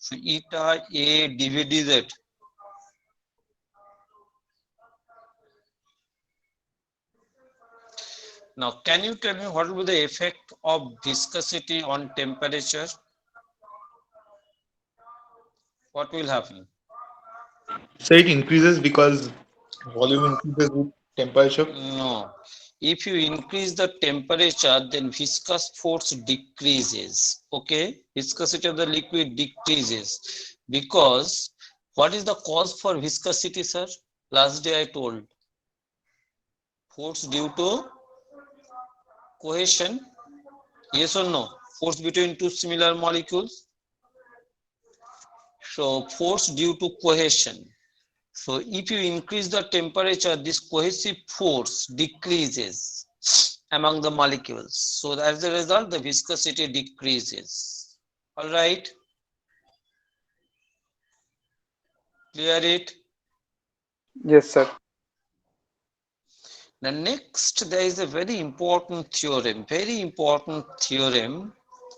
So eta A dv/dz. Now, can you tell me what will be the effect of viscosity on temperature? What will happen? So it increases because volume increases with temperature. No. If you increase the temperature, then viscous force decreases. Okay? Viscosity of the liquid decreases. Because what is the cause for viscosity, sir? Last day I told. Force due to cohesion. Yes or no? Force between two similar molecules. So force due to cohesion. So if you increase the temperature, this cohesive force decreases among the molecules. So as a result, the viscosity decreases. All right. Clear it? Yes, sir. The next, there is a very important theorem,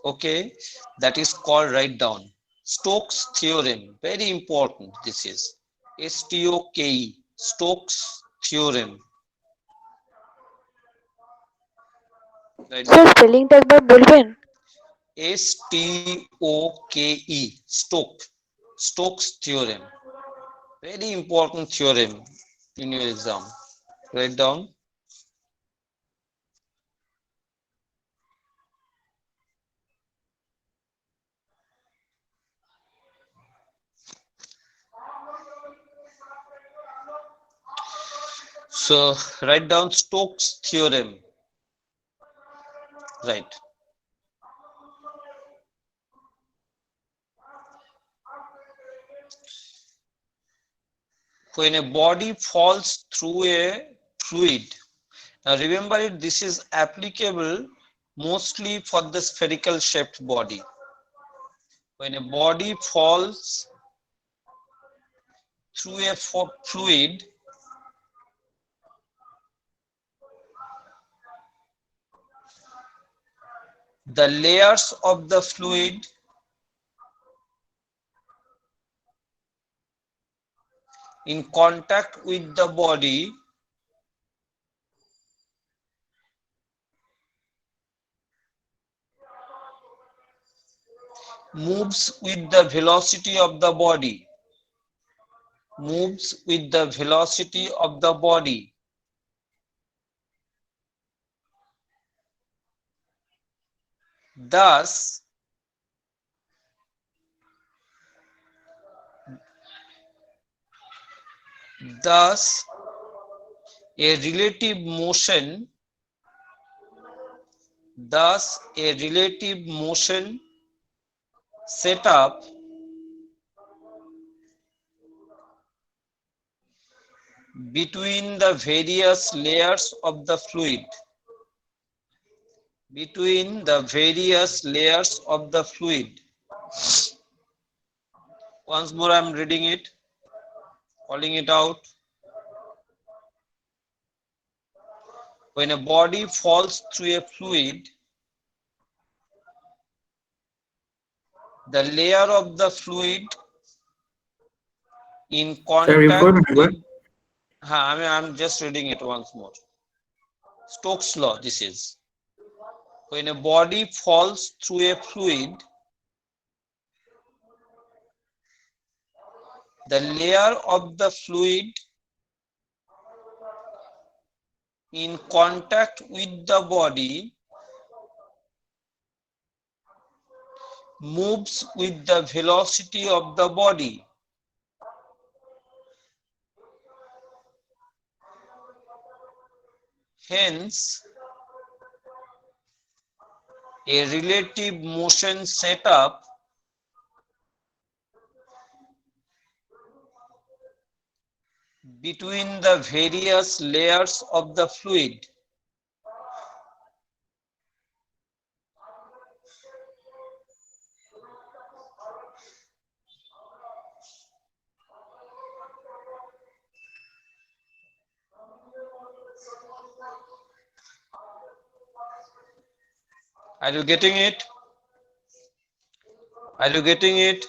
okay, that is called, write down, Stokes theorem, very important, this is S-T-O-K-E, Stokes theorem, write sir down, স্পেলিংটা একবার বলবেন? S-T-O-K-E, Stokes theorem, very important theorem in your exam, write down. So write down Stokes theorem. Right. When a body falls through a fluid, now remember it, this is applicable mostly for the spherical shaped body. When a body falls through a fluid, the layers of the fluid in contact with the body moves with the velocity of the body, moves with the velocity of the body. Thus, a relative motion, set up between the various layers of the fluid, Once more I am reading it, calling it out. When a body falls through a fluid, the layer of the fluid in Sir, you've contact got my with, word. I'm just reading it once more. Stokes law, this is. When a body falls through a fluid, the layer of the fluid in contact with the body moves with the velocity of the body. Hence, a relative motion set up between the various layers of the fluid Are you getting it? Are you getting it?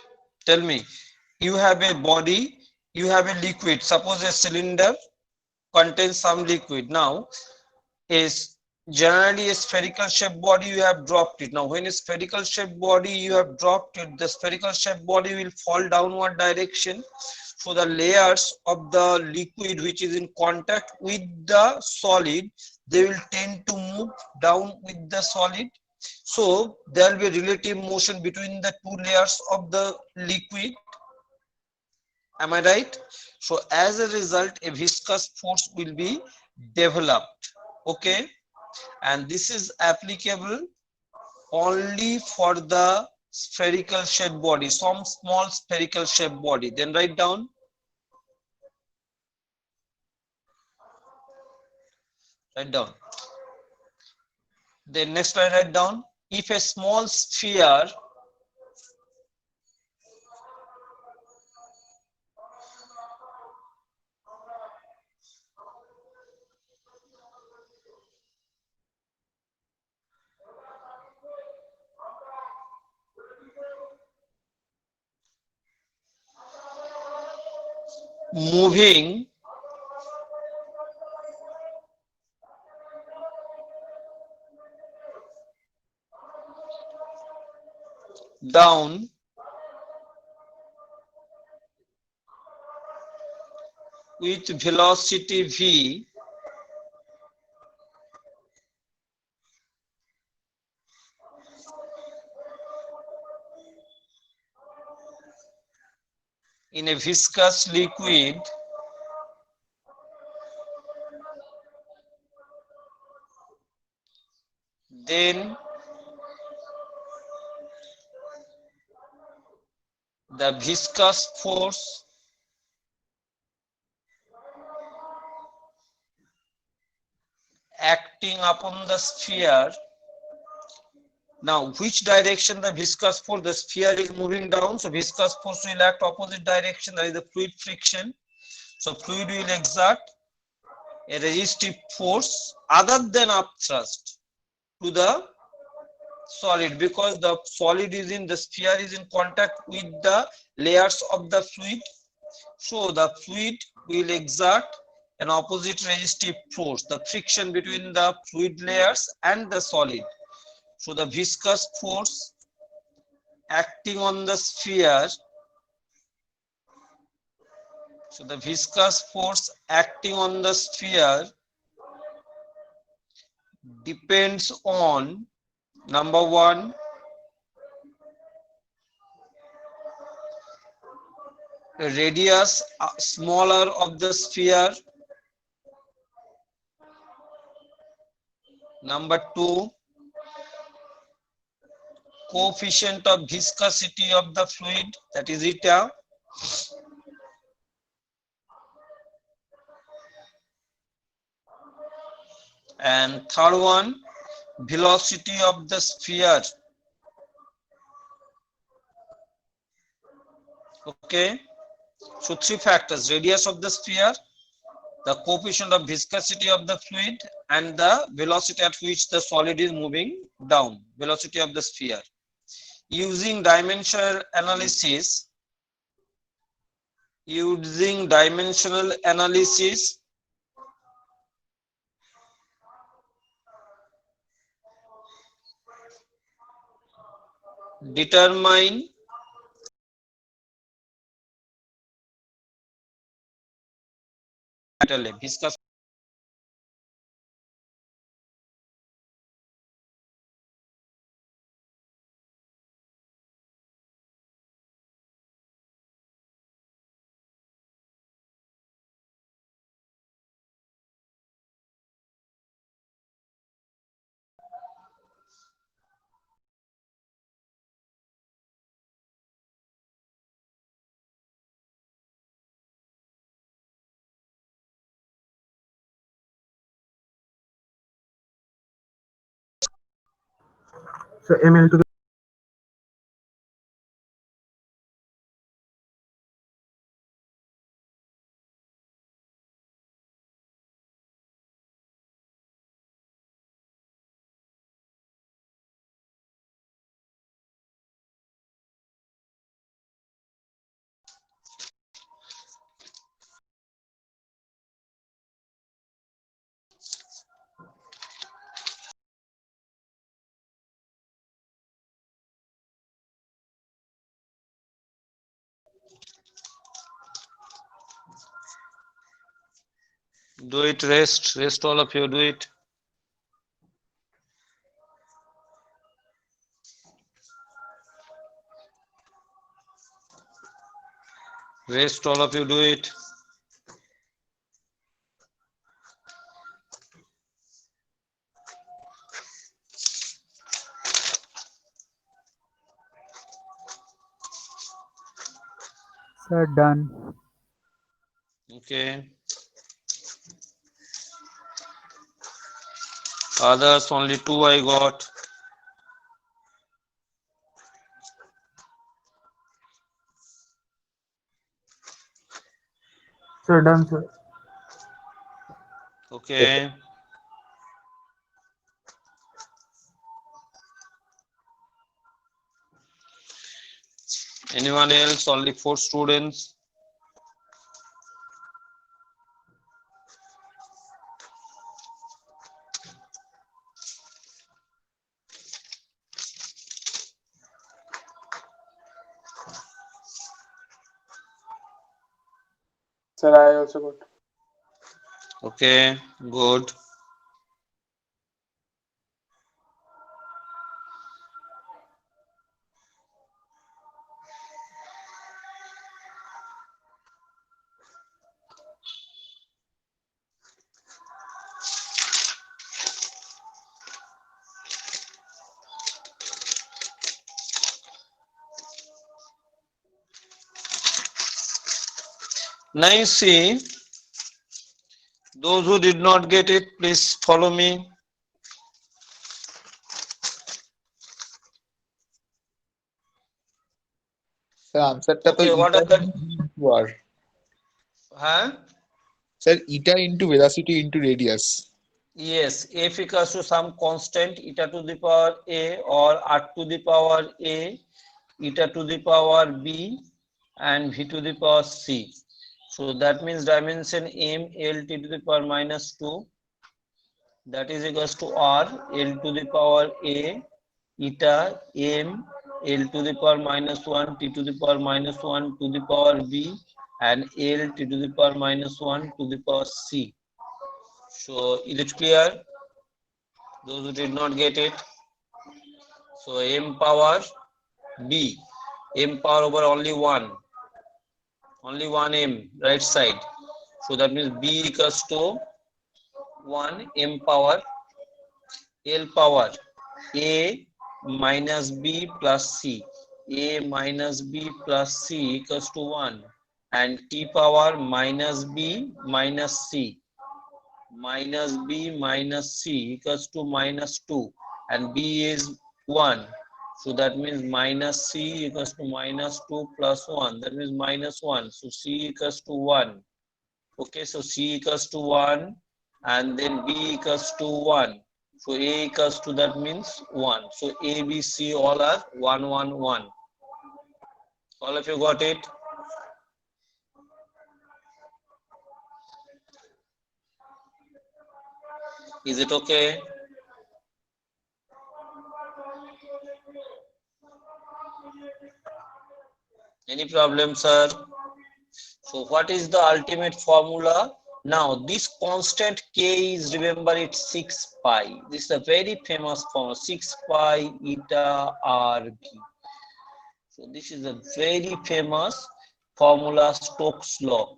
Tell me, you have a body, you have a liquid. Suppose a cylinder contains some liquid. Now, is generally a spherical shaped body, you have dropped it. Now, when a spherical shaped body you have dropped it, the spherical shaped body will fall downward direction. So the layers of the liquid which is in contact with the solid, they will tend to move down with the solid. So there will be relative motion between the two layers of the liquid. Am I right? So as a result, a viscous force will be developed. Okay. And this is applicable only for the spherical shaped body, some small spherical shaped body. Then write down. Write down. Then next line, write down. If a small sphere moving down with velocity v, in a viscous liquid, then the viscous force acting upon the sphere. Now, which direction the viscous force? The sphere is moving down, so viscous force will act opposite direction, that is the fluid friction. So fluid will exert a resistive force other than upthrust to the solid, because the solid is in the sphere is in contact with the layers of the fluid. So the fluid will exert an opposite resistive force, the friction between the fluid layers and the solid. So the viscous force acting on the sphere, so the viscous force acting on the sphere depends on, number one, radius smaller of the sphere. Number two, coefficient of viscosity of the fluid, that is eta. And third one, velocity of the sphere. Okay. So three factors: radius of the sphere, the coefficient of viscosity of the fluid, and the velocity at which the solid is moving down, velocity of the sphere. Using dimensional analysis, determine viscous So ML to the Do it, rest all of you, do it. Rest all of you, do it. Sir, done. Okay. Others, only 2 I got. Sir, done, sir. Okay. Anyone else? Only 4 students. Sir, I also got. Okay, good. Now you see, those who did not get it, please follow me. Sir, answerটা তো Okay, what eta are the into r. huh? Sir, eta into velocity into radius. Yes, f equals to some constant eta to the power a or r to the power a, eta to the power b, and v to the power c. So that means dimension m l t to the power minus 2, that is equals to r l to the power a eta m l to the power minus 1 t to the power minus 1 to the power b and l t to the power minus 1 to the power c. So is it clear? Those who did not get it. So m power b, m power over only one m right side. So that means b equals to 1 m power l power a minus b plus c, a minus b plus c equals to 1, and t power minus b minus c, minus b minus c equals to minus 2, and b is 1. So that means minus c equals to minus 2 plus 1, that means minus 1. So c equals to 1. Okay, so c equals to 1 and then b equals to 1. So a equals to, that means 1. So a, b, c all are 1, 1, 1. All of you got it? Is it okay? Any problem, sir? So what is the ultimate formula? Now this constant k is, remember, it's 6 pi. This is a very famous formula, 6 pi eta rb. So this is a very famous formula, Stokes law.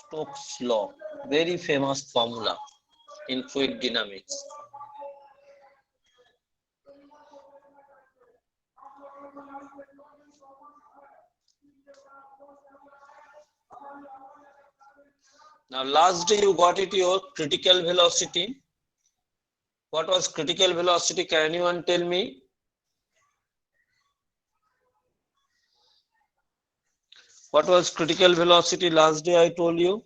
Stokes law, very famous formula in fluid dynamics. Now last day you got it, your critical velocity. What was critical velocity? Can anyone tell me? What was critical velocity last day? I told you.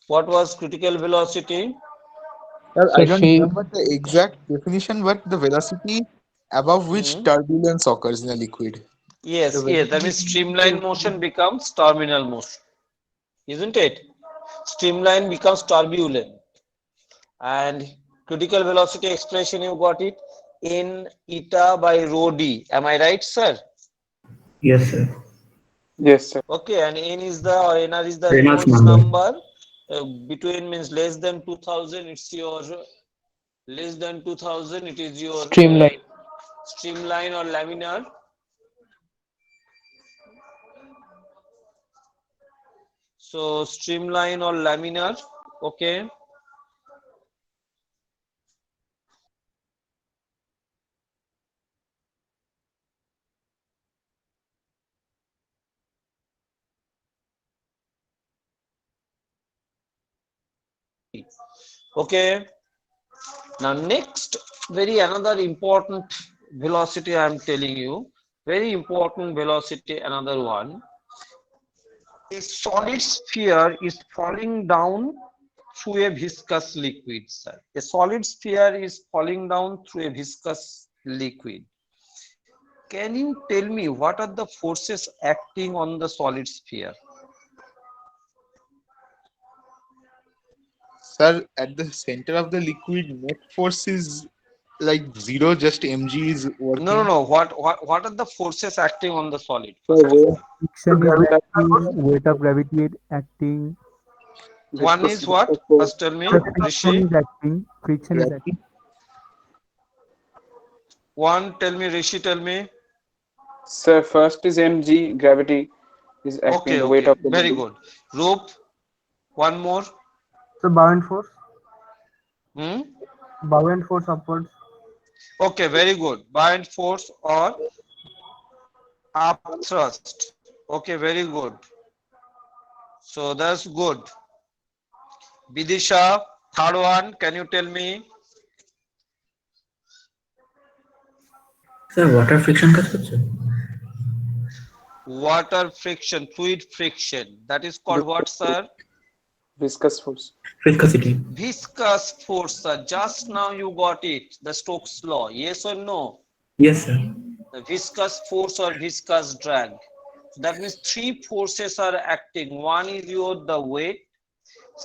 What was critical velocity? Sir, I So don't she, remember the exact definition, but the velocity above which turbulence occurs in a liquid. Yes, The yes, that velocity means streamline motion becomes terminal motion, isn't it? Streamline becomes turbulent. And critical velocity expression, you got it, in eta by rho d. Am I right, sir? Yes, sir. Yes, sir. Okay, and N is the or NR is the Reynolds Reynolds number. number. Between means less than 2000, it's your less than 2000, it is your Streamline. streamline or laminar. So streamline or laminar, okay. Okay. Now next, very another important velocity I am telling you. Very important velocity, another one. A solid sphere is falling down through a viscous liquid, sir. A solid sphere is falling down through a viscous liquid. Can you tell me what are the forces acting on the solid sphere? Sir, at the center of the liquid, net force is like zero, just mg is No, no, working. no. What are the forces acting on the solid? So First of weight, all, friction is gravity acting, weight of gravity acting. one is Viscosity what? of force. First, tell me, So friction Rishi. is acting. Friction is Gravity. acting. One, tell me, Rishi. Tell me. Sir, first is mg, gravity is acting, Okay, the weight okay. of the Very body. good. Rope. One more. So bow and force. Hmm. Bow and force upwards. Okay, very good. Buoyant force or up thrust. Okay, very good. So that's good. Vidisha, third one, can you tell me? Sir, water friction কাজ করছে? Water friction, fluid friction. That is called what, sir? Viscous force. Viscosity. Viscous force, sir. Just now you got it. The Stokes law. Yes or no? Yes, sir. The viscous force or viscous drag. So that means three forces are acting. One is your the weight.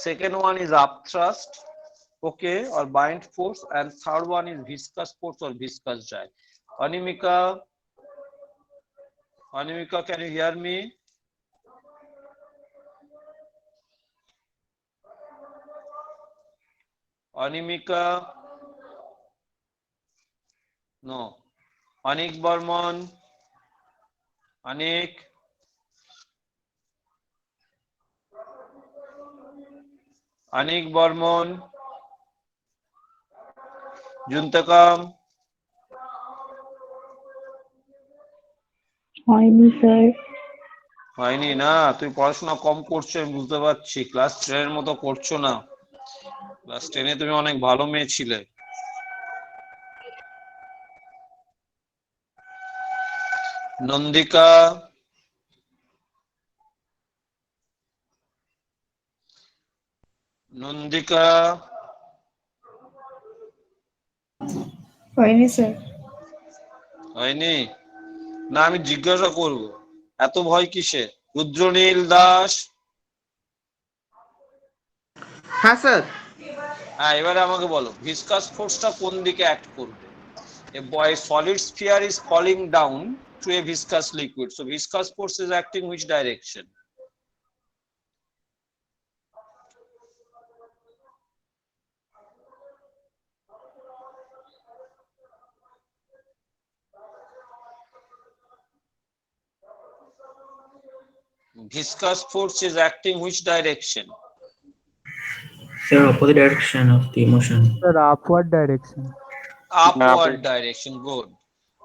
Second one is upthrust, okay, or bind force, and third one is viscous force or viscous drag. Animika, can you hear me? Animika, no. Anik Barman, Anik, Anik Barman, Juntakam. হয়নি sir. হয়নি না, তুই পড়াশোনা কম করছো আমি বুঝতে পারছি, class 10 এর মতো করছো না। ক্লাস 10 এ তুমি অনেক ভালো মেয়ে ছিলে। নন্দিকা, নন্দিকা, হয়নি স্যার। হয়নি না, আমি জিজ্ঞাসা করব, এত ভয় কিসে? রুদ্রনীল দাস, হ্যাঁ স্যার। হ্যাঁ এবারে আমাকে বলো ভিসকাস ফোর্সটা কোন দিকে অ্যাক্ট করবে? A boy solid sphere is falling down to a viscous liquid, so viscous force is acting which direction? Viscous force is acting which direction? Sir, opposite direction of the motion. Sir, upward direction. Upward direction, good.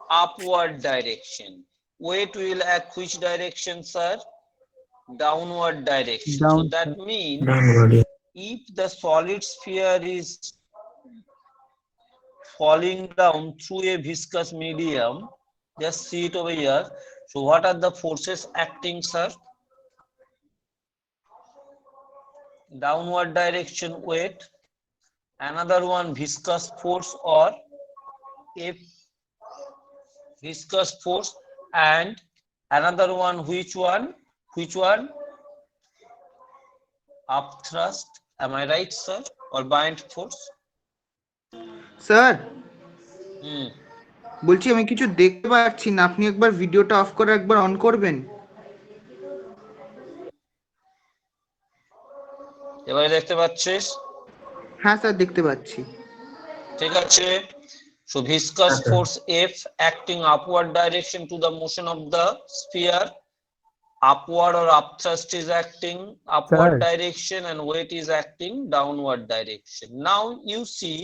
Upward direction. Weight will act which direction, sir? Downward direction. So Down, that sir. means Downward. Yeah. if the solid sphere is falling down through a viscous medium, just see it over here. So what are the forces acting, sir? Downward direction weight, another one viscous force or a viscous force, and another one which one? Which one? Up thrust. Am I right, sir? Or bind force? Sir Hmm. বলছি আমি কিছু দেখতে পাচ্ছি না, আপনি একবার ভিডিওটা of করে একবার অন করবেন। এবারে দেখতে পাচ্ছিস? হ্যাঁ স্যার দেখতে পাচ্ছি। ঠিক আছে। So viscous Okay. force F acting upward direction to the motion of the sphere. Upward or upthrust is acting upward Sir. direction and weight is acting downward direction. Now you see,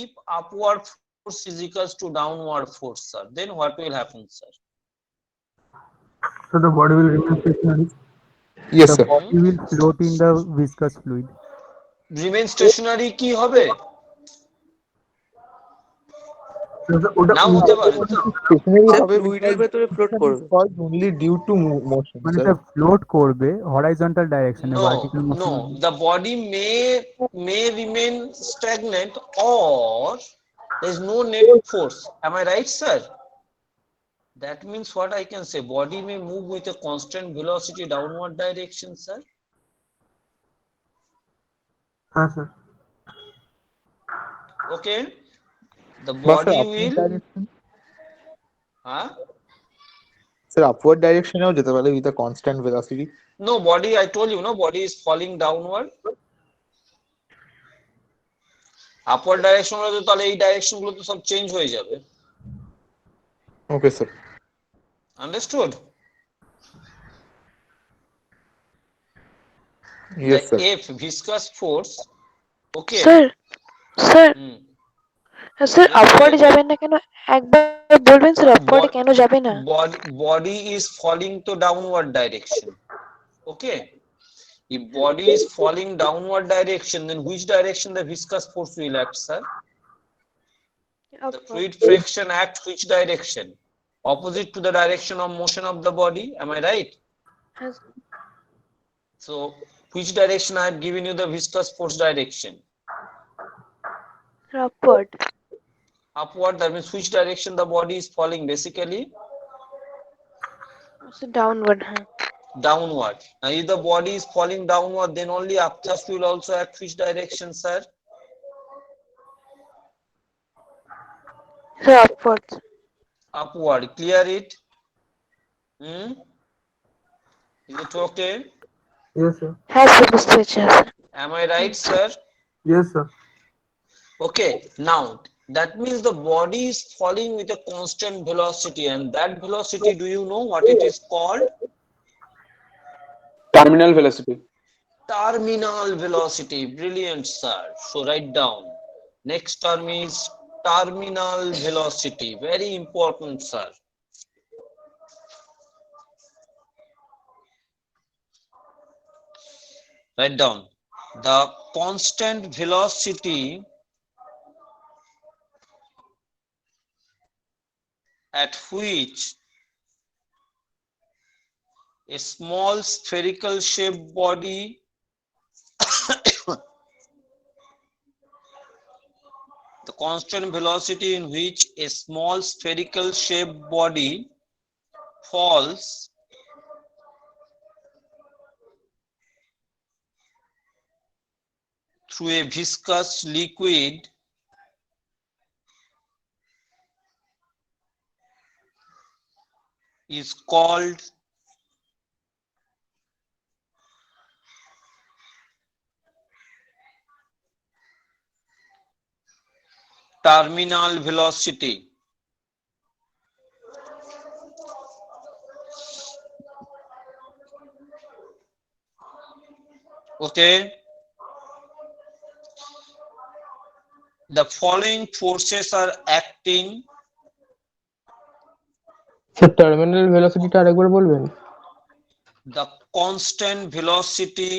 if upward force is equals to downward force, sir, then what will happen, sir? So the body will remain stationary. Yes, The sir. body will float in the viscous fluid. Remain stationary কি হবে? So ওটা নাও হতে পারে তো। Stationary sir হবে ফ্লুইডের because ভেতরে float motion is করবে। caused only due to motion, মানে sir. স্যার ফ্লোট করবে হরাইজন্টাল ডাইরেকশনে, vertical No, motion. no, the body may remain stagnant or there is no net force. Am I right, sir? That means what I can say, body may move with a constant velocity downward direction, sir. হ্যাঁ sir. Okay, the But sir, body upward will, direction, huh? sir, upward direction এও যেতে পারে with a constant velocity. No, body, I told you, no, body is falling downward. Upward direction হলে তো তাহলে এই direction গুলো তো সব চেঞ্জ হয়ে যাবে। Okay, sir. Understood? Yes, The sir. F viscous force, okay. Sir sir Hmm. Sir Yes, আপওয়ার্ডে yes. যাবেন না কেন, একবার বলবেন স্যার আপওয়ার্ডে কেন যাবে না? Body is falling to downward direction. Okay. If body is falling downward direction, then which direction the viscous force will act, sir? The fluid friction acts which direction? Opposite to the direction of motion of the body. Am I right? So, which direction I have given you the viscous force direction? Upward. Upward, that means which direction the body is falling basically? Downward. হ্যাঁ Downward. Now, if the body is falling downward, then only upthrust will also act which direction, sir? Sir upward. Upward. Clear it? Is it okay? Yes sir. হ্যাঁ sir বুঝতে পেরেছি sir. Am I right, sir? Yes sir. Okay. Now, that means the body is falling with a constant velocity, and that velocity, do you know what it is called? Terminal velocity. Terminal velocity. Brilliant, sir. So write down. Next term is terminal velocity. Very important, sir. Write down. The constant velocity at which a small spherical shaped body the constant velocity in which a small spherical shaped body falls through a viscous liquid is called terminal velocity. Okay. The following forces are acting. Sir terminal ভেলোসিটিটা আরেকবার বলবেন? The constant velocity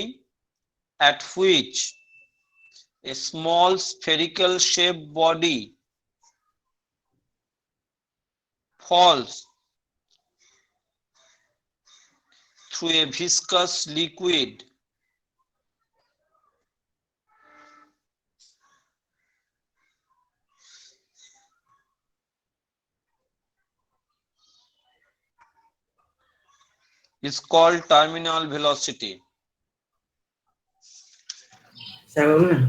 at which a small spherical shaped body falls through a viscous liquid is called terminal velocity. Sir বলবেন?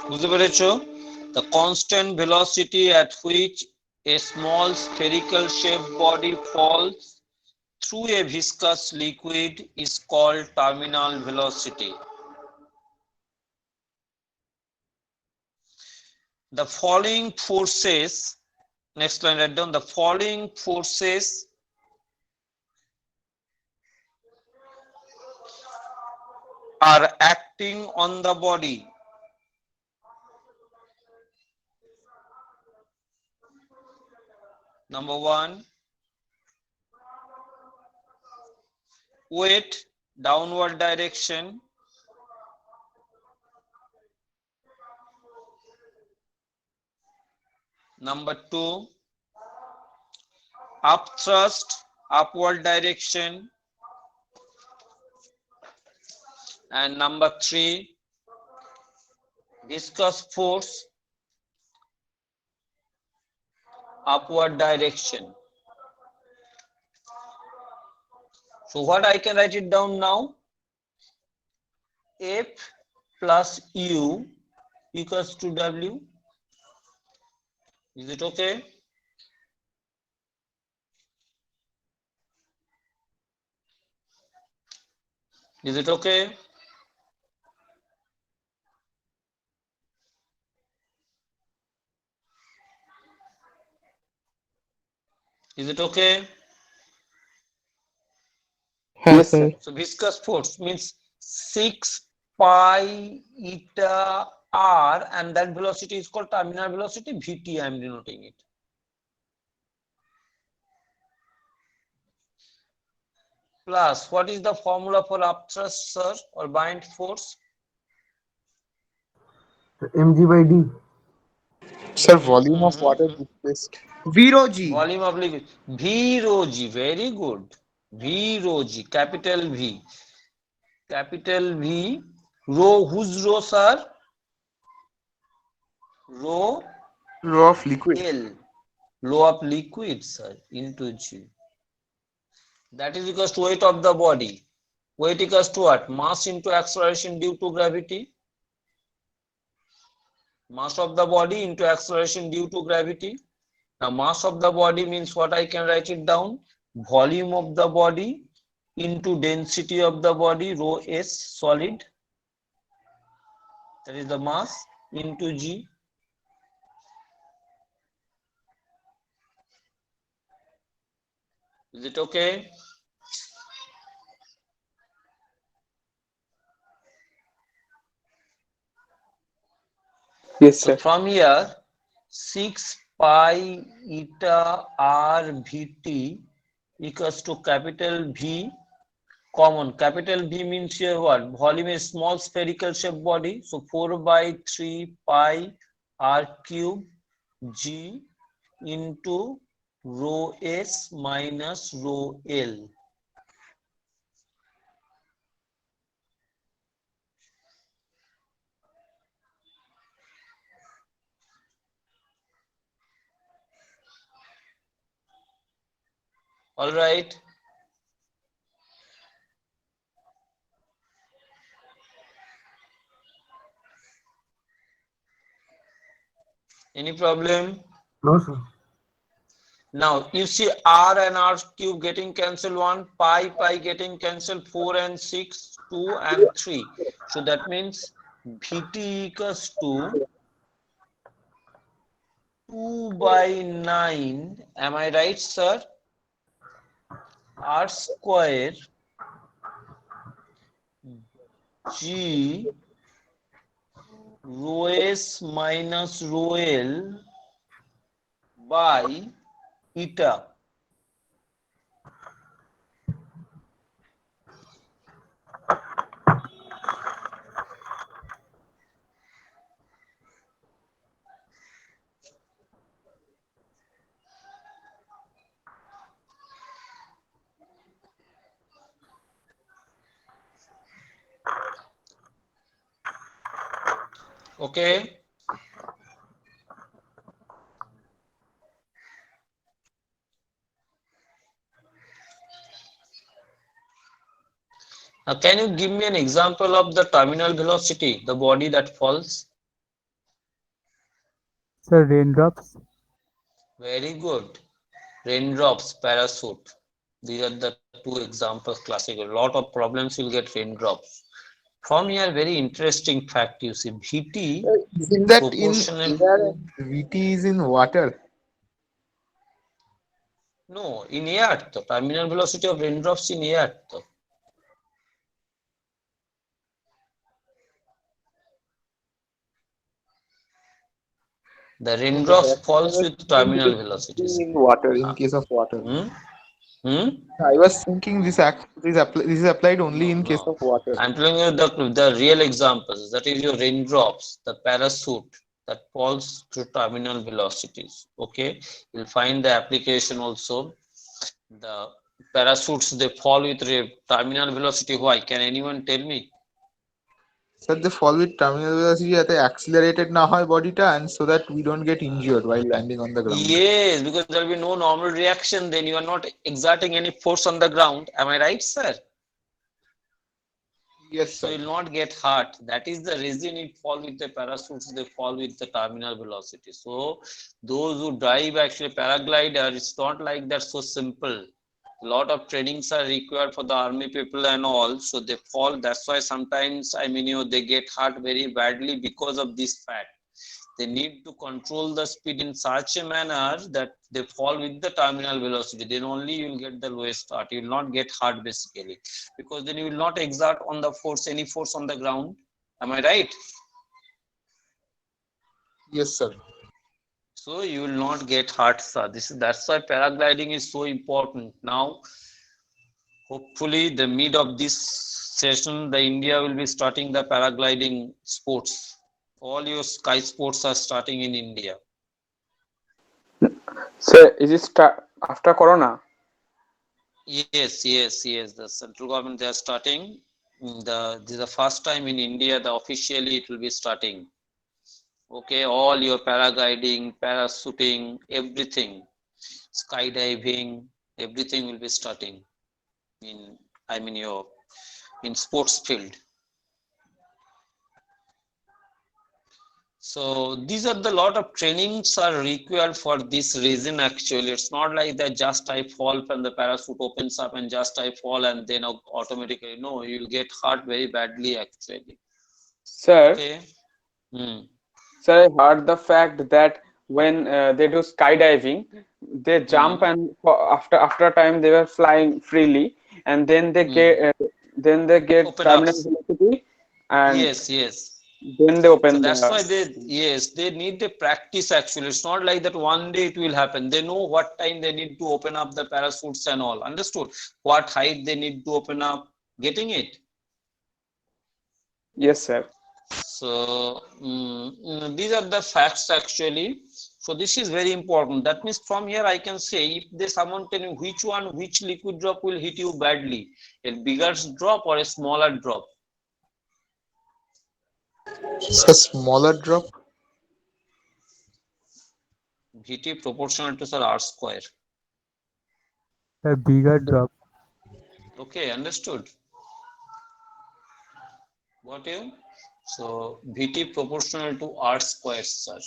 বুঝতে পেরেছো? The constant velocity at which a small spherical shaped body falls through a viscous liquid is called terminal velocity. The following forces, next line write down, the following forces are acting on the body. Number one, weight, downward direction. Number two, upthrust, upward direction. And number three, viscous force, upward direction. So what I can write it down now? F plus U equals to W. Is it okay? Is it okay? Is it okay? হ্যাঁ Yes, sir sir. So viscous force means 6 pi eta r, and that velocity is called terminal velocity, Vt. I am denoting it. Plus, what is the formula for upthrust, sir, or bind force? mg by d. Sir, volume of water displaced. V rho G. Volume of liquid. V rho G. Very good. V rho G. Capital V. Capital V. Rho. Whose rho, sir? Rho Rho of liquid. L. Rho of liquid, sir, into G. That is equals to weight of the body. Weight equals to what? Mass into acceleration due to gravity. Mass of the body into acceleration due to gravity. Now mass of the body means what? I can write it down. Volume of the body into density of the body, rho S solid. That is the mass into G. Is it okay? Yes, So sir. from here, 6 pi eta r Vt equals to capital V common. Capital V means here what? Volume is small spherical shaped body. So 4 by 3 pi r cube G into rho S minus rho L. All right. Any problem? No, sir. Now you see r and r cube getting cancelled, 1 pi getting cancelled, 4 and 6, 2 and 3. So that means Vt equals to 2 by 9. Am I right, sir? R square G rho S minus rho L by eta. Okay. Now, can you give me an example of the terminal velocity, the body that falls? Sir, raindrops. Very good. Raindrops, parachute. These are the two examples classical. A lot of problems will get raindrops. From here, very interesting fact you see, VT Isn't that in proportional. air and VT is in water? No, in air, the terminal velocity of raindrops in air. The raindrops falls with terminal velocities. In water, in case of water. Hmm? Hmm? I was thinking this is applied only No, in case no. of water. I'm telling you the real examples. That is your raindrops, the parachute that falls through terminal velocities. Okay, you'll find the application also. The parachutes they fall with terminal velocity. Why? Can anyone tell me? So they fall with terminal velocity যাতে accelerated না হয় bodyটা and so that we don't get injured while landing on the ground. Yes, because there will be no normal reaction. Then you are not exerting any force on the ground. Am I right, sir? Yes, So sir. you will not get hurt. That is the reason it fall with the parachutes, they fall with the terminal velocity. So those who drive actually paraglider, it's not like that so simple. A lot of trainings are required for the army people and all. So they fall. That's why sometimes, I mean, they get hurt very badly because of this fact. They need to control the speed in such a manner that they fall with the terminal velocity. Then only you will get the lowest start. You will not get hurt basically, because then you will not exert on the force, any force on the ground. Am I right? Yes, sir. So you will not get hurt, sir. That's why paragliding is so important. Now, hopefully, the mid of this session, the India will be starting the paragliding sports. All your sky sports are starting in India. So is it after Corona? Yes. The central government, they are starting. This is the first time in India that officially it will be starting. Okay, all your paragliding, parachuting, everything, skydiving, everything will be starting in sports field. So these are the lot of trainings are required for this reason actually. It's not like that just I fall from the parachute opens up and just I fall and then automatically. No, you'll get hurt very badly actually. Sir, Okay. sir, I heard the fact that when they do skydiving, they jump and after a time they were flying freely, and then they get Open terminal up. velocity, and Yes. then they open So that's why the. they need the practice actually. It's not like that one day it will happen. They know what time they need to open up the parachutes and all. Understood? What height they need to open up. Getting it? Yes, sir. So these are the facts actually. So this is very important. That means from here I can say, if there's someone tell me which liquid drop will hit you badly, a bigger drop or a smaller drop? It's a smaller drop. VT proportional to R square. A bigger drop. Okay, understood. Got you? So VT proportional to R square, sir.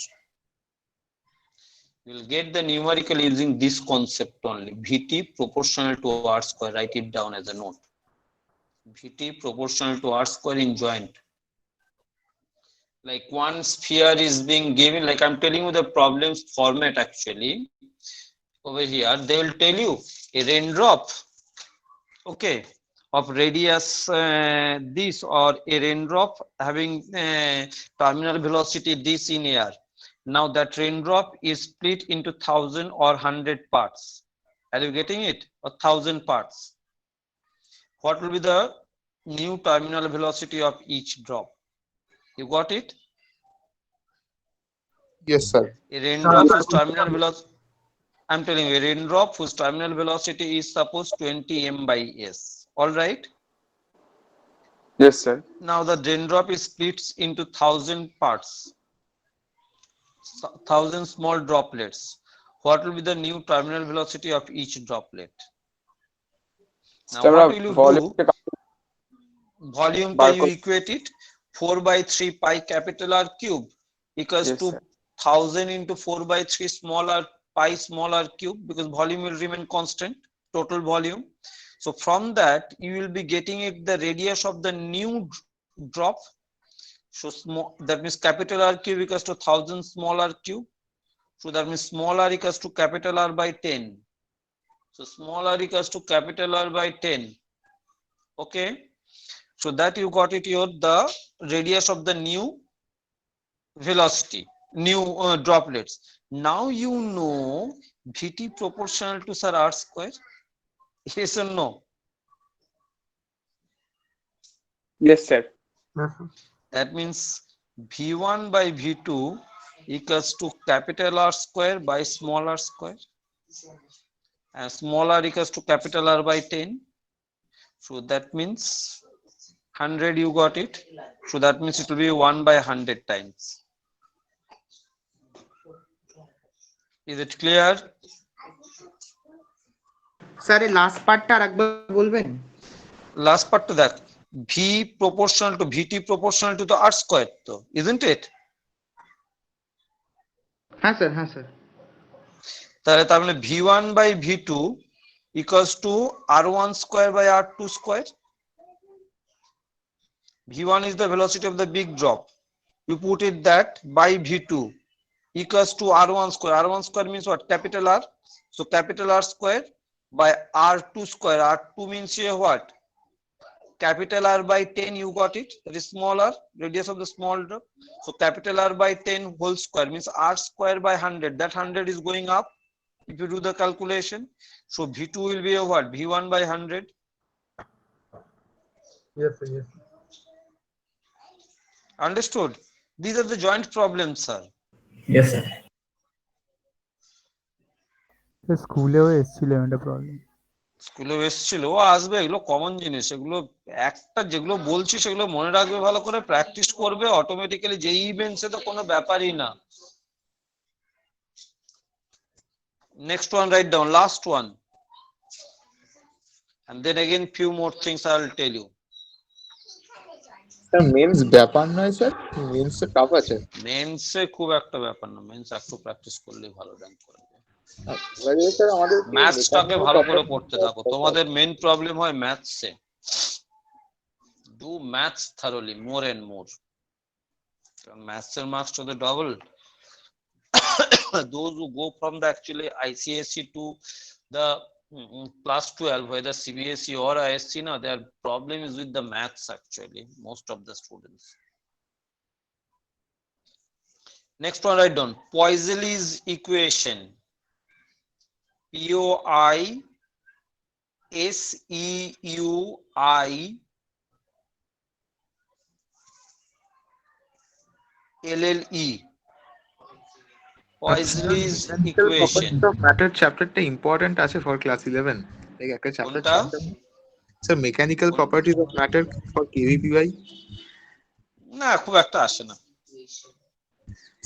You'll get the numerical using this concept only. VT proportional to R square. Write it down as a note. VT proportional to R square in joint. Like one sphere is being given, like I'm telling you the problems format actually. Over here, they will tell you a raindrop, okay, of radius this, or a raindrop having terminal velocity this in air. Now that raindrop is split into 1,000 or 100 parts. Are you getting it? Or 1,000 parts. What will be the new terminal velocity of each drop? You got it? Yes, sir. A raindrop whose terminal velocity, I'm telling you, a raindrop whose terminal velocity is suppose 20 m/s. All right. Yes, sir. Now the raindrop is split into 1,000 parts, 1,000 small droplets. What will be the new terminal velocity of each droplet? Now what will you do? Volume can you equate it? 4/3 pi capital R cube equals to 1,000 into 4/3 smaller pi smaller cube, because volume will remain constant, total volume. So from that, you will be getting it the radius of the new drop. So small, that means capital R cube equals to 1000 small r cube. So that means small r equals to capital R by 10. So small r equals to capital R by 10. Okay. So that you got it here, the radius of the new velocity, new droplets. Now you know Vt proportional to sir r square. Yes or no? Yes, sir. Yes, sir. That means V1 by V2 equals to capital R square by small r square. And small r equals to capital R by 10. So that means 100 you got it. So that means it will be 1 by 100 times. Is it clear? Sir এই last পার্টটা আরেকবার বলবেন? Last part to that. V proportional to Vt proportional to the R square, though, isn't it? হ্যাঁ sir, হ্যাঁ sir. তার মানে V1 by V2 equals to R1 square by R2 square. V1 is the velocity of the big drop. You put it that by V2 equals to R1 square. R1 square means what? Capital R. So capital R square by R2 square. R2 means here what? Capital R by 10, you got it. That is small r, radius of the small drop. So capital R by 10 whole square means R square by 100. That 100 is going up if you do the calculation. So V2 will be a what? V1 by 100. Yes, sir. Yes, sir. Understood? These are the joint problems, sir. Yes, sir. স্কুলেও এসেছিল এটা problem. স্কুলে এসেছিল, আসবে, এগুলো common জিনিস। এগুলো একটা যেগুলো বলছি সেগুলো মনে রাখবে, ভালো করে প্র্যাকটিস করবে, অটোমেটিক্যালি যেই ইভেন্টসে তো কোনো ব্যাপারই না। Next one, write down, last one. And then again few more things I'll tell you. Sir men's ব্যাপার নয় স্যার, মেন্স তো টাফ আছে। মেন্সে খুব একটা ব্যাপার না, মেন্স একটু প্র্যাকটিস করলেই ভালো র্যাঙ্ক করবে। স্যার আমাদের ম্যাথসটাকে ভালো করে পড়তে থাকো, তোমাদের মেইন প্রবলেম হয় ম্যাথসে। Do maths thoroughly, more and more. ম্যাথসের মার্কস তো double. Those who go from the actually ICSE to the class 12, whether CBSE or ISC, now their problem is with the maths actually, most of the students. Next one, write down Poiseuille's equation. Poiseuille. Poiseuille's equation. Matter চ্যাপ্টারটা important আছে for class 11। Like একটা chapter কোনটা? Sir mechanical properties of matter for KVPY. না, খুব একটা আসে না।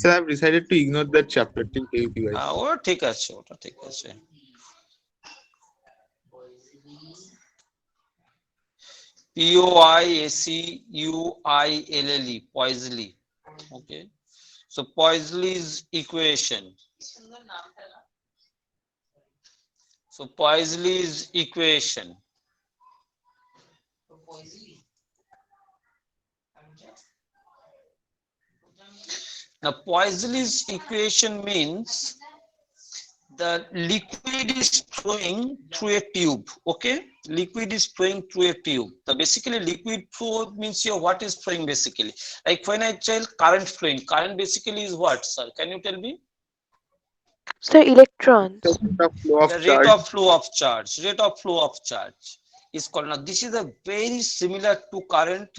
Sir I have decided to ignore that chapter till KVPY. ওটা ঠিক আছে, ওটা ঠিক আছে। Poiseuille, Poiseuille. Okay. So Poiseuille's equation. So Poiseuille's equation. Now Poiseuille's equation means the liquid is flowing through a tube. Okay, liquid is flowing through a tube. So basically liquid flow means here what is flowing basically. Like when I tell current flowing, current basically is what, sir? Can you tell me? Sir, electrons. The rate of flow of charge. Rate of flow of charge is called. Now this is a very similar to current.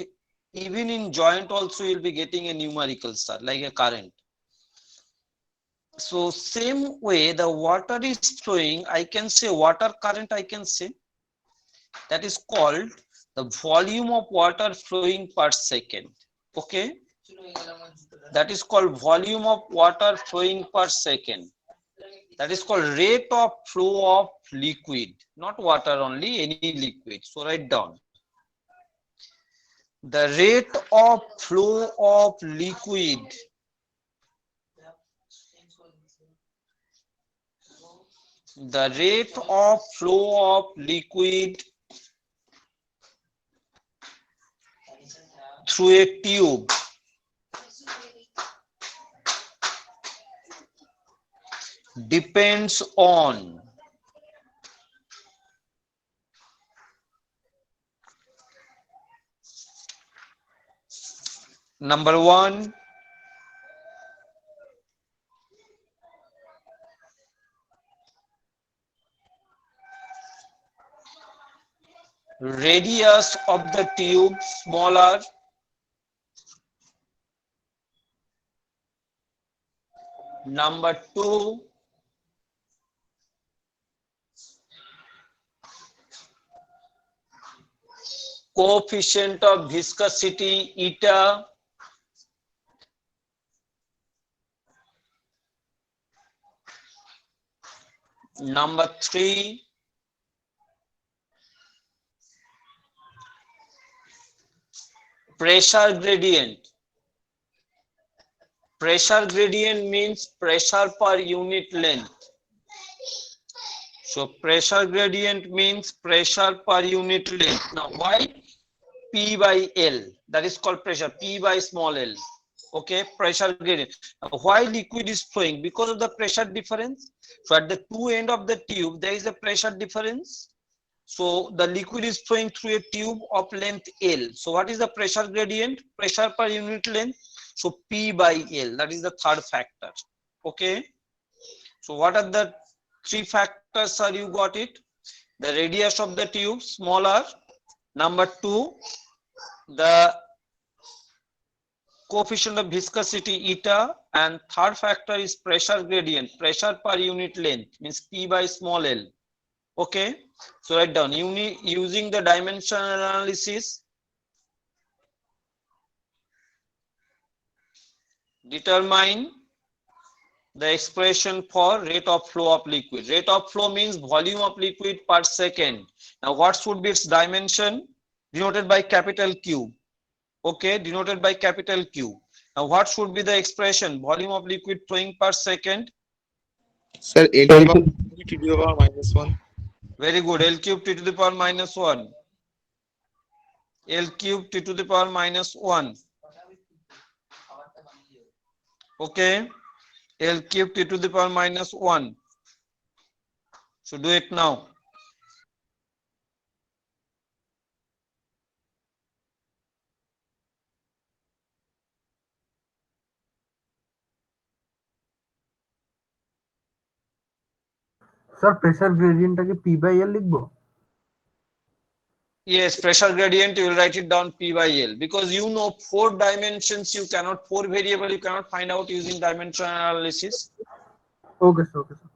Even in joint also you'll be getting a numerical, sir, like a current. So same way the water is flowing, I can say water current, I can say that is called the volume of water flowing per second. Okay, that is called volume of water flowing per second. That is called rate of flow of liquid, not water only, any liquid. So write down the rate of flow of liquid The rate of flow of liquid through a tube depends on number one, radius of the tube smaller, number two, coefficient of viscosity eta, number three, pressure gradient. Pressure gradient means pressure per unit length. So pressure gradient means pressure per unit length. Now why P by L? That is called pressure, P by small l. Okay, pressure gradient. Now, why liquid is flowing? Because of the pressure difference. So at the two end of the tube, there is a pressure difference. So the liquid is flowing through a tube of length L. So what is the pressure gradient? Pressure per unit length. So P by L, that is the third factor. Okay. So what are the three factors, sir? You got it. The radius of the tube smaller. Number two, the coefficient of viscosity eta, and third factor is pressure gradient, pressure per unit length, means P by small l. Okay, so write down using the dimensional analysis, determine the expression for rate of flow of liquid. Rate of flow means volume of liquid per second. Now what should be its dimension? Denoted by capital Q. Okay, denoted by capital Q. Now what should be the expression? Volume of liquid flowing per second. Sir, L to the power T to the power minus 1. Very good. L cube T to the power minus 1. L cube T to the power minus 1. Okay. L cube T to the power minus 1. So do it now. Sir pressure গ্রেডিয়েন্টটাকে P by L লিখবো? Yes, pressure gradient, you will write it down P by L, because you know 4 dimensions, you cannot, 4 variable you cannot find out using dimensional analysis. Okay sir, okay sir.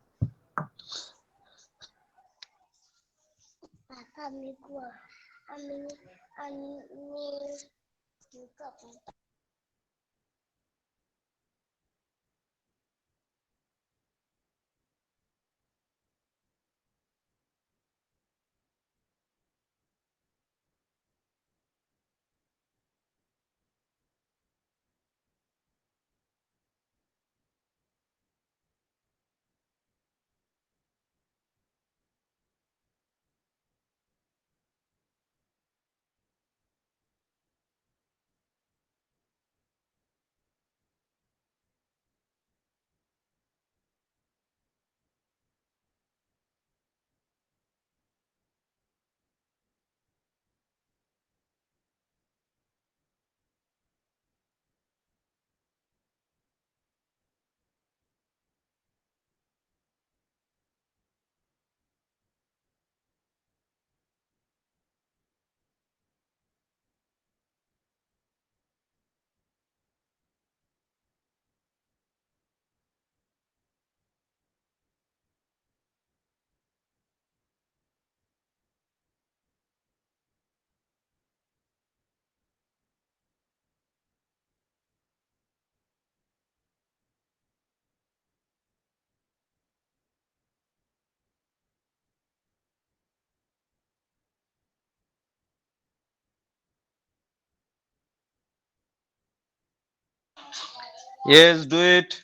Yes, do it.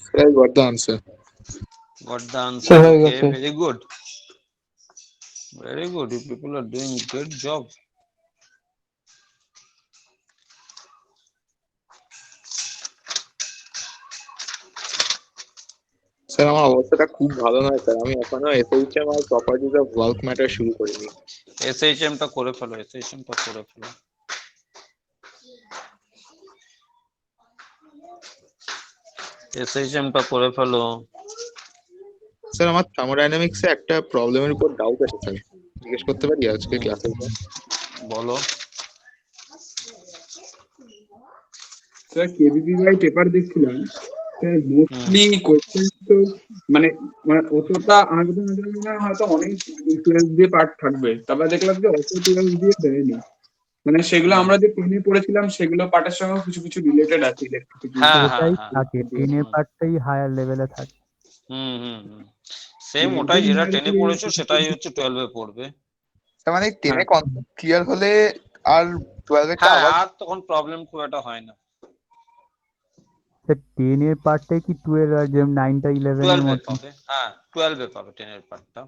Sir, I got the answer. Got the answer. হয়ে Okay, গেছে। very good. Very good. You people are doing great job. Sir আমার অবস্থাটা খুব ভালো নয় sir, আমি এখনো SHM আর প্রপার্টিজ অফ ওয়ার্ক ম্যাটার শুরু করিনি। SHM টা করে ফেলো, SHM টা করে ফেলো। SHM টা করে ফেলো। স্যার আমার থার্মোডাইনামিক্সে একটা প্রবলেমের উপর ডাউট আছে স্যার, জিজ্ঞেস করতে পারি আজকে ক্লাসে? বলো। স্যার কেভিপিআই পেপার দেখছিলাম, স্যার মোস্টলি কোয়েশ্চেন তো মানে মানে অতটা আমার কথা মনে হয় হয়তো অনেক টুয়েলভ দিয়ে পার্ট থাকবে, তারপরে দেখলাম যে অত টুয়েলভ দিয়ে দেয়নি, মানে সেগুলো আমরা যে টেনে পড়েছিলাম সেগুলো পার্টের সঙ্গে কিছু কিছু রিলেটেড আছে ইলেকট্রিসিটি। হ্যাঁ হ্যাঁ ওটাই হ্যাঁ। থাকে, 10 এর পার্টটাই হায়ার লেভেলে থাকে। সেম ওটাই যেটা 10 এ পড়েছো সেটাই হচ্ছে 12 এ পড়বে। তার মানে 10 এ কনসেপ্ট ক্লিয়ার হলে আর 12 এরটা হ্যাঁ, আবার আর তখন প্রবলেম খুব একটা হয় না। 10 এর পার্টটাই কি 12 আর যে 9টা 11 এর 12 এ মতো? পাবে, হ্যাঁ 12 এ পাবে 10 এর পার্টটা।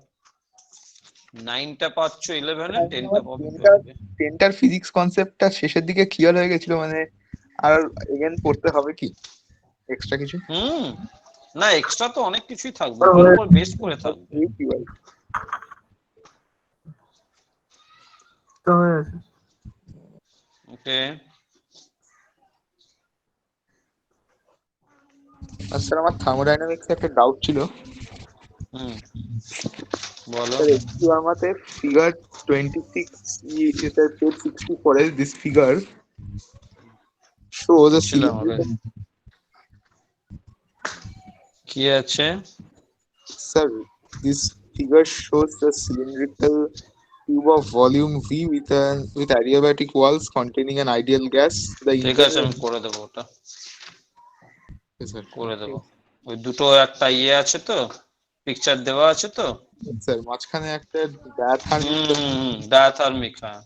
9টা পাচ্ছ 11 এ, 10টা পাবে 12 এ। 10টার ফিজিক্স কনসেপ্টটা শেষের দিকে ক্লিয়ার হয়ে গেছিল, মানে আর এগেন পড়তে হবে কি এক্সট্রা কিছু? না এক্সট্রা তো অনেক কিছুই থাকবে, ওটার উপর বেস করে থাকবে। কি ভাই? তো হয়ে গেছে। ওকে। আর স্যার আমার থার্মোডাইনামিক্সে একটা ডাউট ছিল। বলো। স্যার একটু আমাতে ফিগার 26 এটা page 64 A this figure shows a ছিলাম cylinder. আগে। কি আছে? Sir, this figure shows a cylindrical tube of volume V with adiabatic walls containing an ideal gas. The ঠিক আছে, আমি করে দেবো ওটা, করে দেবো। ওই দুটো একটা ইয়ে আছে তো, পিকচার দেওয়া আছে তো। স্যার মাঝখানে একটা ডায়াথার্মিক ডায়াথার্মিক, হ্যাঁ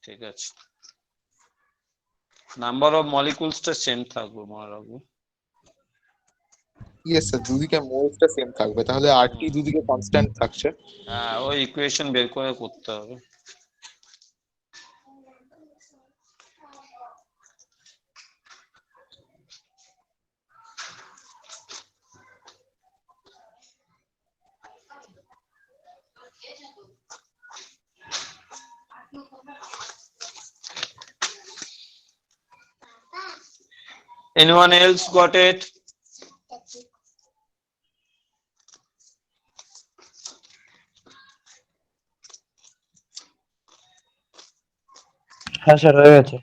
ঠিক আছে। নাম্বার অফ মলিকুলসটা সেম থাকবে মনে রাখবো। ইয়েস স্যার, দুদিকে মোলসটা সেম থাকবে, তাহলে আরটি দুদিকে কনস্ট্যান্ট থাকছে। হ্যাঁ, ওই ইকুয়েশন বের করে করতে হবে। Anyone else got it? হ্যাঁ স্যার হয়ে গেছে।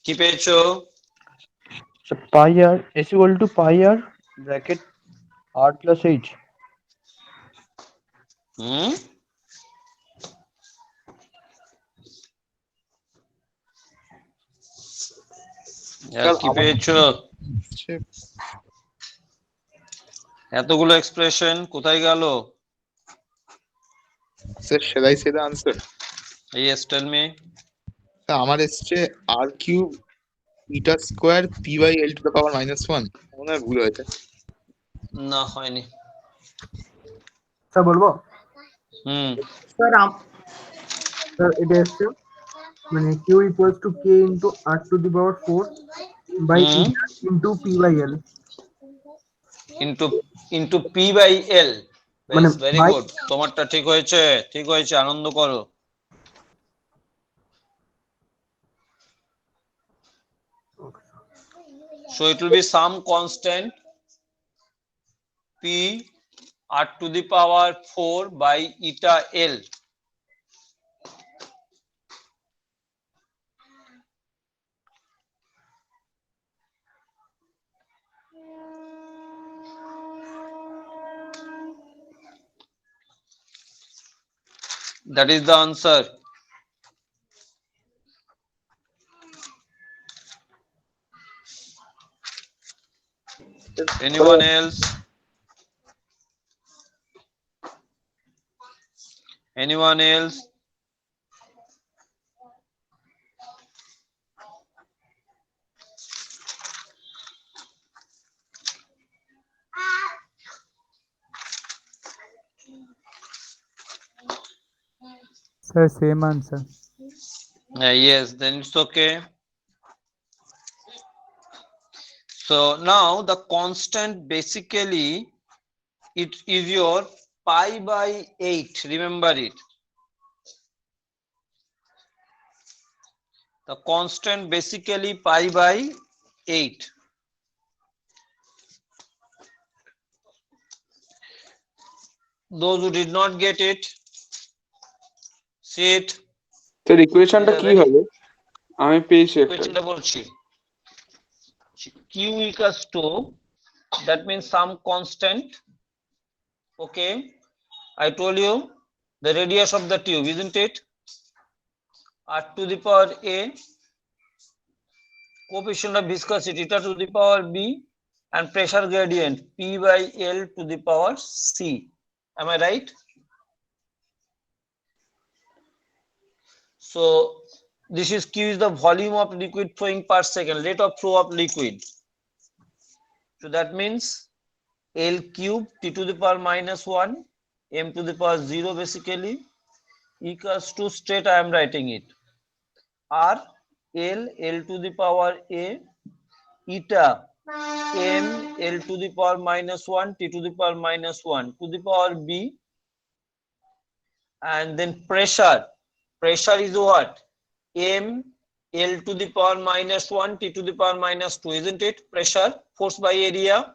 কি পেয়েছো? Pi R S equal to pi R bracket R plus H. আর কি পেয়েছো? এতগুলো এক্সপ্রেশন কোথায় গেল? Sir shall I say the answer? Yes, tell me. Sir আমার এসছে R cube eta square P by L to the power -1। মনে হয় ভুল হয়েছে। না হয়নি। স্যার বলবো? স্যার স্যার এটা এসছে মানে q equals to k into r to the power 4 by into p by l। Into p by l. মানে ভেরি by গুড, তোমারটা ঠিক হয়েছে, ঠিক হয়েছে, আনন্দ করো। So it will be some constant p r to the power 4 by eta l. That is the answer. Anyone else? Anyone else? Sir, same answer. Yes, then it's okay. So now the constant basically it is your pi by 8. Remember it. The constant basically pi by 8. Those who did not get it, see it. Sir ইকুয়েশনটা These are কি very হবে? আমি পেয়েছি একটা। questionটা বলছি। Q equals to, that means some constant. Okay, I told you the radius of the tube, isn't it? R to the power A, coefficient of viscosity eta to the power B, and pressure gradient P by L to the power C. Am I right? So this is Q is the volume of liquid flowing per second, rate of flow of liquid. So that means L cube T to the power minus 1 M to the power 0 basically equals to, straight I am writing it, R L to the power A eta M L to the power minus 1 T to the power minus 1 to the power B, and then pressure is what? M L to the power minus 1 T to the power minus 2, isn't it? Pressure, force by area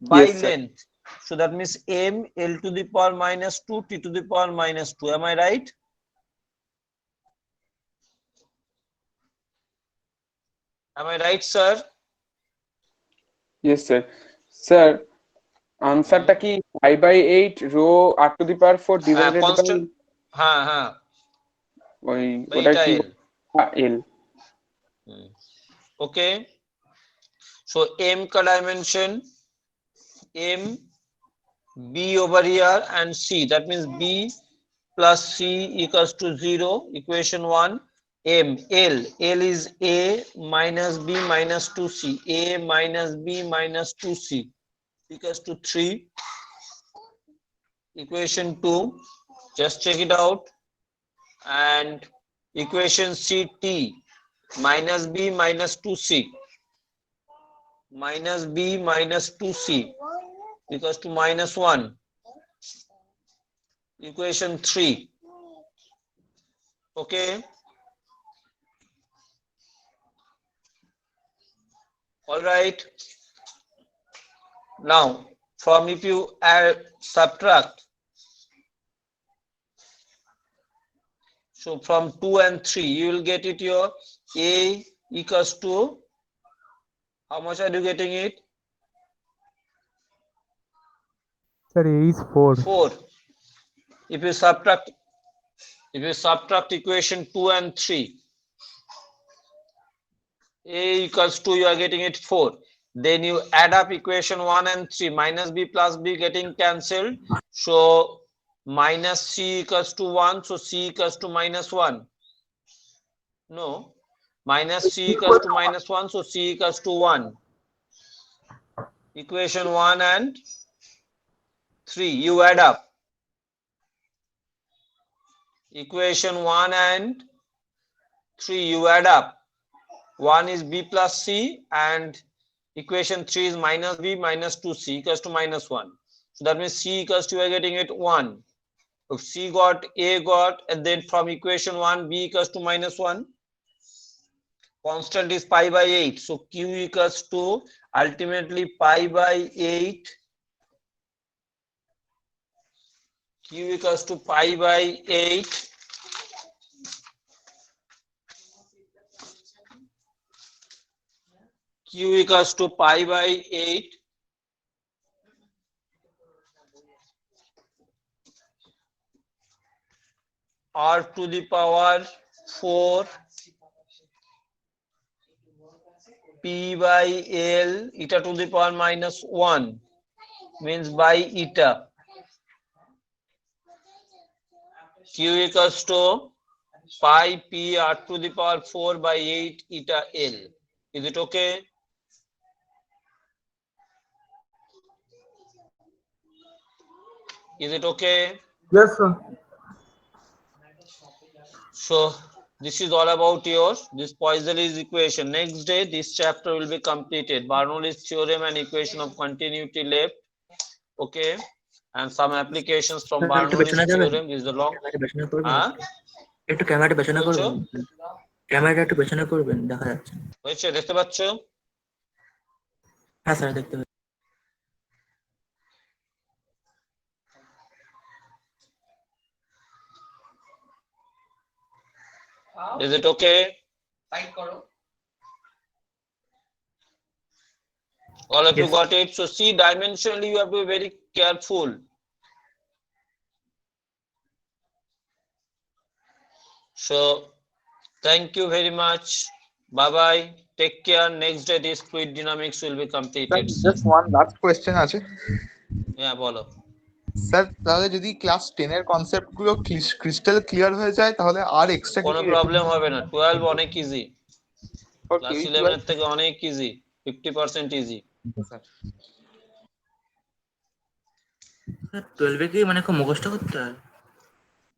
by Yes, sir. length. So that means M L to the power minus 2 T to the power minus 2. Am I right? Am I right, sir? Yes, sir. Sir আনসারটা কি pi by 8 rho r to the power 4 divided by Constant. হ্যাঁ ওই by ওটা eta কি L. L। Okay, so M ka dimension M B over here and C, that means B plus C equals to 0. Equation 1. M L is A minus B minus 2C, A minus B minus 2C equals to 3. Equation 2, just check it out. And equation C, T minus B minus 2C minus B minus 2C equals to minus 1. Equation 3. Okay, all right. Now from, if you add subtract, so from 2 and 3 you will get it, your A equals to, how much are you getting it? Sir, A is 4. 4. If you subtract equation 2 and 3, A equals to, you are getting it 4. Then you add up equation 1 and 3, minus B plus B getting cancelled, so minus C equals to 1, so C equals to minus 1. No, minus C equals to minus 1, so C equals to 1. Equation 1 and 3 you add up. Equation 1 and 3 you add up. 1 is B plus C and equation 3 is minus B minus 2C equals to minus 1. So that means C equals to, you are getting it 1. If C got, A got, and then from equation 1 B equals to minus 1. Constant is pi by 8. So Q equals to ultimately pi by 8. Q equals to pi by 8. Q equals to pi by 8. R to the power 4 P by L eta to the power minus 1 means by eta. Q equals to pi P R to the power 4 by 8 eta L. Is it okay? Is it okay? Yes, sir. So this is all about your this Poiseuille's equation. Next day this chapter will be completed. Bernoulli's theorem and equation of continuity left. Okay, and some applications from Sir, একটু Bernoulli's পেছনে যাবেন? theorem is the long. ক্যামেরাটা পেছনে করবেন Huh? একটু ক্যামেরাটা পেছনে বলছো? করবেন ক্যামেরাটা একটু পেছনে করবেন দেখা যাচ্ছে না। হয়েছে দেখতে পাচ্ছ? হ্যাঁ স্যার দেখতে পাচ্ছি। Is it okay? All of you Yes. got it. So see, dimensionally you have to be very careful. So thank you very much. Bye bye. Take care. Next day this fluid dynamics will be completed. Just one last question আছে Yeah, বলো। Sir. তাহলে যদি class 10 এর concept গুলো crystal clear হয়ে যায় তাহলে আর extra কোনো প্রবলেম হবে না। 12 অনেক ইজি। ক্লাস 11 এর থেকে অনেক ইজি, 50% ইজি। স্যার 12 কি মানে খুব মুখস্থ করতে হয়?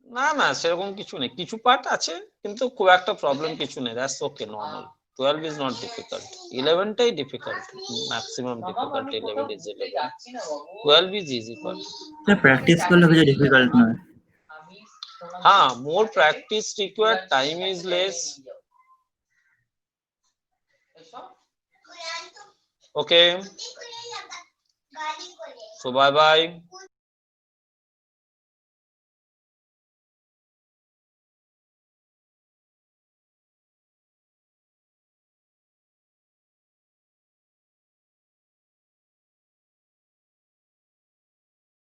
না না সেরকম কিছু নেই, কিছু পার্ট আছে কিন্তু খুব একটা প্রবলেম কিছু নেই, that's okay, normal. 12 is not difficult, 11 tie difficult, maximum difficult 11 is 11, 12 is easy part. Sir practice করলে কিছু ডিফিকাল্ট নয়। হ্যাঁ, more practice required, time is less. Okay, so bye bye.